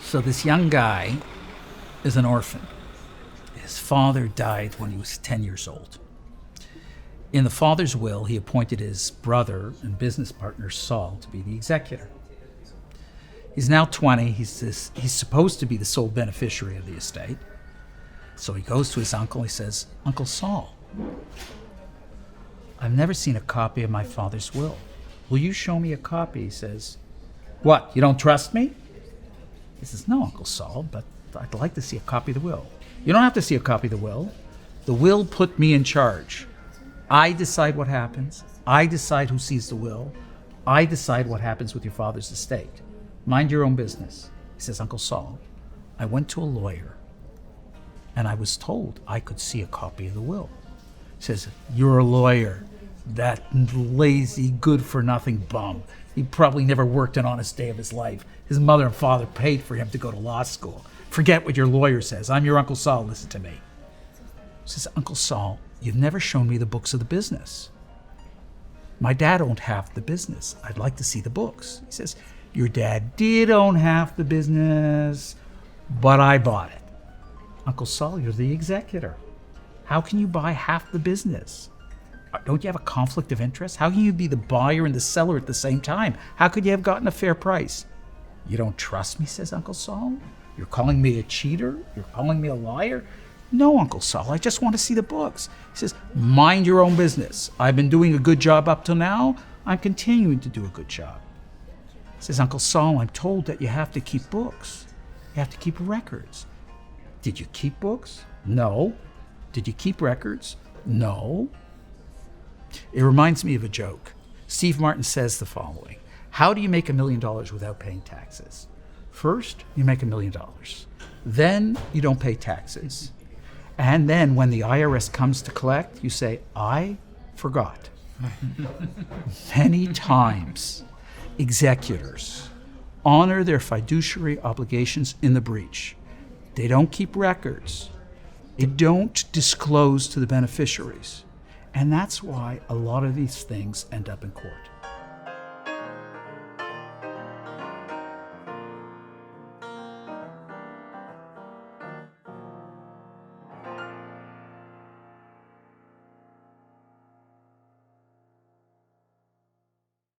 So this young guy is an orphan. His father died when he was 10 years old. In the father's will, he appointed his brother and business partner Saul to be the executor. He's now 20. He's supposed to be the sole beneficiary of the estate. So he goes to his uncle. He says, "Uncle Saul, I've never seen a copy of my father's will. Will you show me a copy?" He says, "What, you don't trust me?" He says, "No, Uncle Saul, but I'd like to see a copy of the will." "You don't have to see a copy of the will. The will put me in charge. I decide what happens. I decide who sees the will. I decide what happens with your father's estate. Mind your own business." He says, "Uncle Saul, I went to a lawyer and I was told I could see a copy of the will." He says, "You're a lawyer. That lazy, good-for-nothing bum. He probably never worked an honest day of his life. His mother and father paid for him to go to law school. Forget what your lawyer says. I'm your Uncle Saul. Listen to me." He says, "Uncle Saul, you've never shown me the books of the business. My dad owned half the business. I'd like to see the books." He says, "Your dad did own half the business, but I bought it." "Uncle Saul, you're the executor. How can you buy half the business? Don't you have a conflict of interest? How can you be the buyer and the seller at the same time? How could you have gotten a fair price?" "You don't trust me," says Uncle Saul. "You're calling me a cheater? You're calling me a liar?" "No, Uncle Saul, I just want to see the books." He says, "Mind your own business. I've been doing a good job up till now. I'm continuing to do a good job." He says, "Uncle Saul, I'm told that you have to keep books. You have to keep records." "Did you keep books?" "No." "Did you keep records?" "No." It reminds me of a joke. Steve Martin says the following: "How do you make $1 million without paying taxes? First, you make $1 million. Then you don't pay taxes. And then when the IRS comes to collect, you say, 'I forgot.'" Many times, executors honor their fiduciary obligations in the breach. They don't keep records. They don't disclose to the beneficiaries. And that's why a lot of these things end up in court.